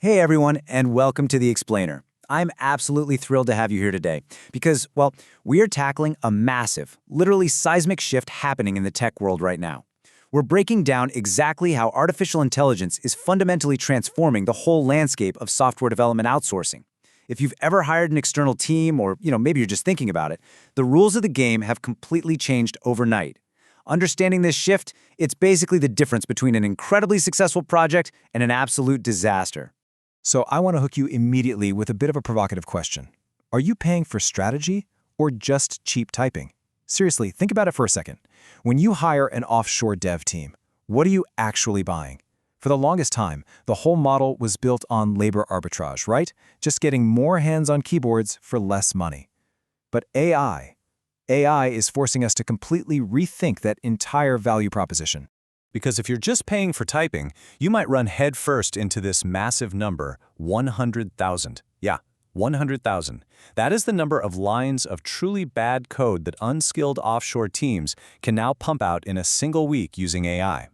Hey everyone, and welcome to The Explainer. I'm absolutely thrilled to have you here today because, well, we are tackling a massive, literally seismic shift happening in the tech world right now. We're breaking down exactly how artificial intelligence is fundamentally transforming the whole landscape of software development outsourcing. If you've ever hired an external team or, maybe you're just thinking about it, the rules of the game have completely changed overnight. Understanding this shift, it's basically the difference between an incredibly successful project and an absolute disaster. So I want to hook you immediately with a bit of a provocative question. Are you paying for strategy or just cheap typing? Seriously, think about it for a second. When you hire an offshore dev team, what are you actually buying? For the longest time, the whole model was built on labor arbitrage, right? Just getting more hands on keyboards for less money. But AI is forcing us to completely rethink that entire value proposition. Because if you're just paying for typing, you might run headfirst into this massive number, 100,000. Yeah, 100,000. That is the number of lines of truly bad code that unskilled offshore teams can now pump out in a single week using AI.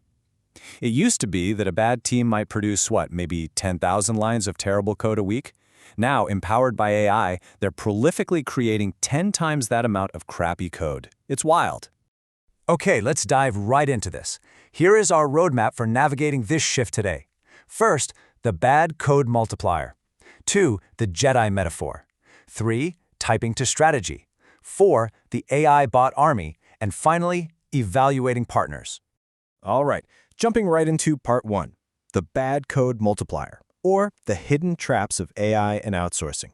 It used to be that a bad team might produce, maybe 10,000 lines of terrible code a week? Now, empowered by AI, they're prolifically creating 10 times that amount of crappy code. It's wild. Okay, let's dive right into this. Here is our roadmap for navigating this shift today. First, the bad code multiplier. 2, the Jedi metaphor. 3, typing to strategy. 4, the AI bot army. And finally, evaluating partners. All right, jumping right into part 1, the bad code multiplier, or the hidden traps of AI and outsourcing.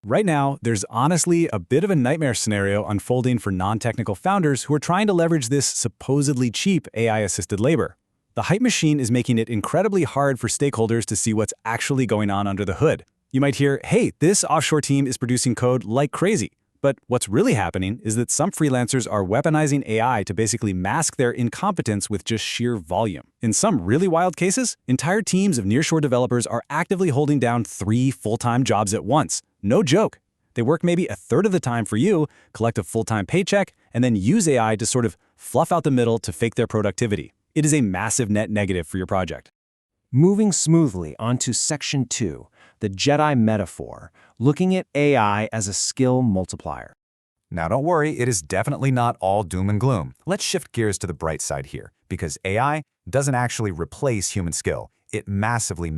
Right now, there's honestly a bit of a nightmare scenario unfolding for non-technical founders who are trying to leverage this supposedly cheap AI-assisted labor. The hype machine is making it incredibly hard for stakeholders to see what's actually going on under the hood. You might hear, hey, this offshore team is producing code like crazy. But what's really happening is that some freelancers are weaponizing AI to basically mask their incompetence with just sheer volume. In some really wild cases, entire teams of nearshore developers are actively holding down 3 full-time jobs at once. No joke. They work maybe a third of the time for you, collect a full-time paycheck, and then use AI to sort of fluff out the middle to fake their productivity. It is a massive net negative for your project. Moving smoothly onto section 2, the Jedi metaphor, looking at AI as a skill multiplier. Now don't worry, it is definitely not all doom and gloom. Let's shift gears to the bright side here, because AI doesn't actually replace human skill. It massively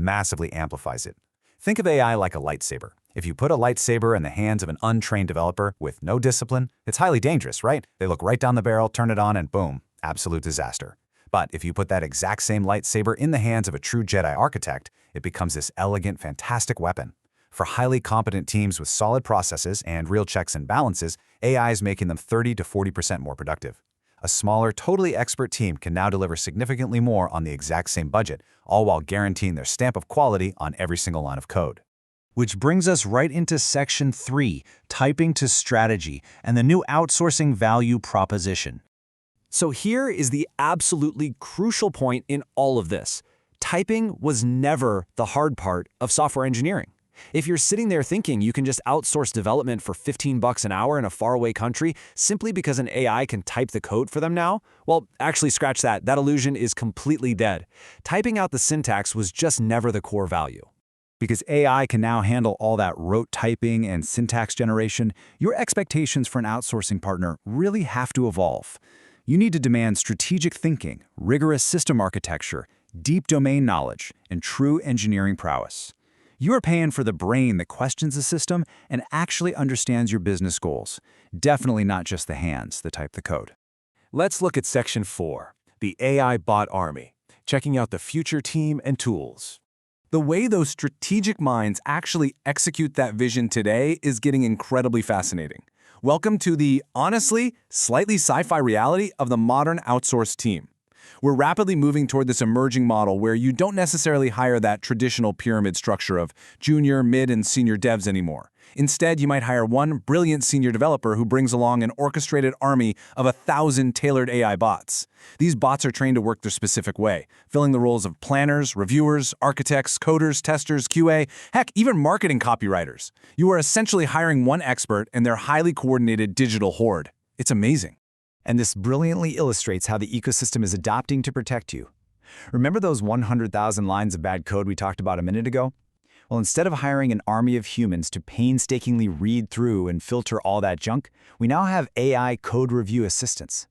amplifies it. Think of AI like a lightsaber. If you put a lightsaber in the hands of an untrained developer with no discipline, it's highly dangerous, right? They look right down the barrel, turn it on, and boom, absolute disaster. But if you put that exact same lightsaber in the hands of a true Jedi architect, it becomes this elegant, fantastic weapon. For highly competent teams with solid processes and real checks and balances, AI is making them 30 to 40% more productive. A smaller, totally expert team can now deliver significantly more on the exact same budget, all while guaranteeing their stamp of quality on every single line of code. Which brings us right into section 3, typing to strategy, and the new outsourcing value proposition. So here is the absolutely crucial point in all of this. Typing was never the hard part of software engineering. If you're sitting there thinking you can just outsource development for $15 an hour in a faraway country simply because an AI can type the code for them now, well, actually scratch that. That illusion is completely dead. Typing out the syntax was just never the core value. Because AI can now handle all that rote typing and syntax generation, your expectations for an outsourcing partner really have to evolve. You need to demand strategic thinking, rigorous system architecture, deep domain knowledge, and true engineering prowess. You are paying for the brain that questions the system and actually understands your business goals. Definitely not just the hands that type the code. Let's look at section 4, the AI bot army, checking out the future team and tools. The way those strategic minds actually execute that vision today is getting incredibly fascinating. Welcome to the, honestly, slightly sci-fi reality of the modern outsourced team. We're rapidly moving toward this emerging model where you don't necessarily hire that traditional pyramid structure of junior, mid, and senior devs anymore. Instead, you might hire one brilliant senior developer who brings along an orchestrated army of 1,000 tailored AI bots. These bots are trained to work their specific way, filling the roles of planners, reviewers, architects, coders, testers, QA, heck, even marketing copywriters. You are essentially hiring one expert and their highly coordinated digital horde. It's amazing. And this brilliantly illustrates how the ecosystem is adapting to protect you. Remember those 100,000 lines of bad code we talked about a minute ago? Well, instead of hiring an army of humans to painstakingly read through and filter all that junk, we now have AI code review assistants.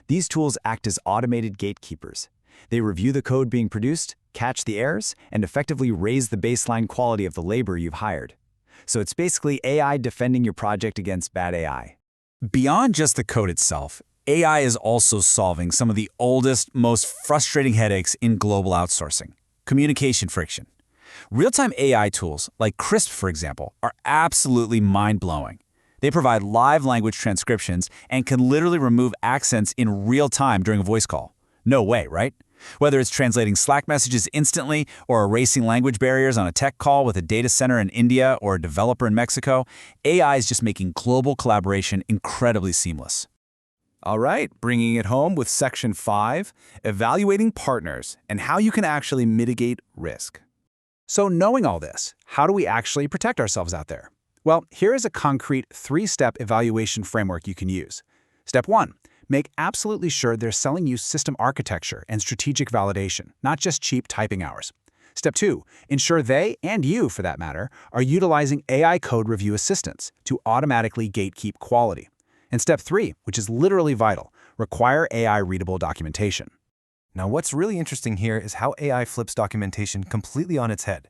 These tools act as automated gatekeepers. They review the code being produced, catch the errors, and effectively raise the baseline quality of the labor you've hired. So it's basically AI defending your project against bad AI. Beyond just the code itself, AI is also solving some of the oldest, most frustrating headaches in global outsourcing: communication friction. Real-time AI tools, like Crisp, for example, are absolutely mind-blowing. They provide live language transcriptions and can literally remove accents in real time during a voice call. No way, right? Whether it's translating Slack messages instantly or erasing language barriers on a tech call with a data center in India or a developer in Mexico, AI is just making global collaboration incredibly seamless. All right, bringing it home with Section 5, evaluating partners and how you can actually mitigate risk. So knowing all this, how do we actually protect ourselves out there? Well, here is a concrete 3-step evaluation framework you can use. Step 1. Make absolutely sure they're selling you system architecture and strategic validation, not just cheap typing hours. Step 2. Ensure they, and you for that matter, are utilizing AI code review assistants to automatically gatekeep quality. And Step 3, which is literally vital, require AI-readable documentation. Now, what's really interesting here is how AI flips documentation completely on its head.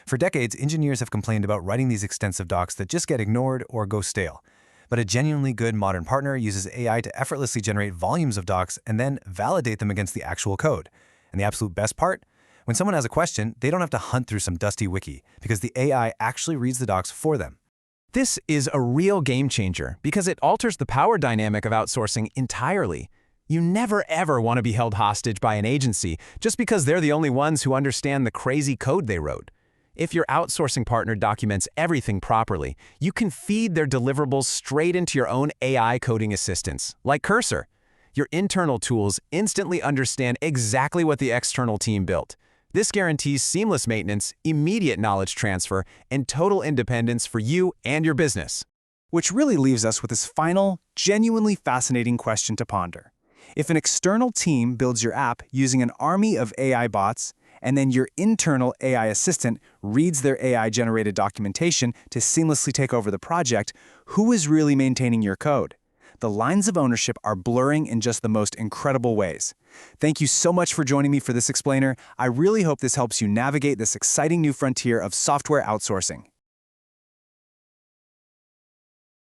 For decades, engineers have complained about writing these extensive docs that just get ignored or go stale. But a genuinely good modern partner uses AI to effortlessly generate volumes of docs and then validate them against the actual code. And the absolute best part? When someone has a question, they don't have to hunt through some dusty wiki because the AI actually reads the docs for them. This is a real game changer because it alters the power dynamic of outsourcing entirely. You never ever want to be held hostage by an agency just because they're the only ones who understand the crazy code they wrote. If your outsourcing partner documents everything properly, you can feed their deliverables straight into your own AI coding assistants, like Cursor. Your internal tools instantly understand exactly what the external team built. This guarantees seamless maintenance, immediate knowledge transfer, and total independence for you and your business. Which really leaves us with this final, genuinely fascinating question to ponder. If an external team builds your app using an army of AI bots, and then your internal AI assistant reads their AI-generated documentation to seamlessly take over the project, who is really maintaining your code? The lines of ownership are blurring in just the most incredible ways. Thank you so much for joining me for this explainer. I really hope this helps you navigate this exciting new frontier of software outsourcing.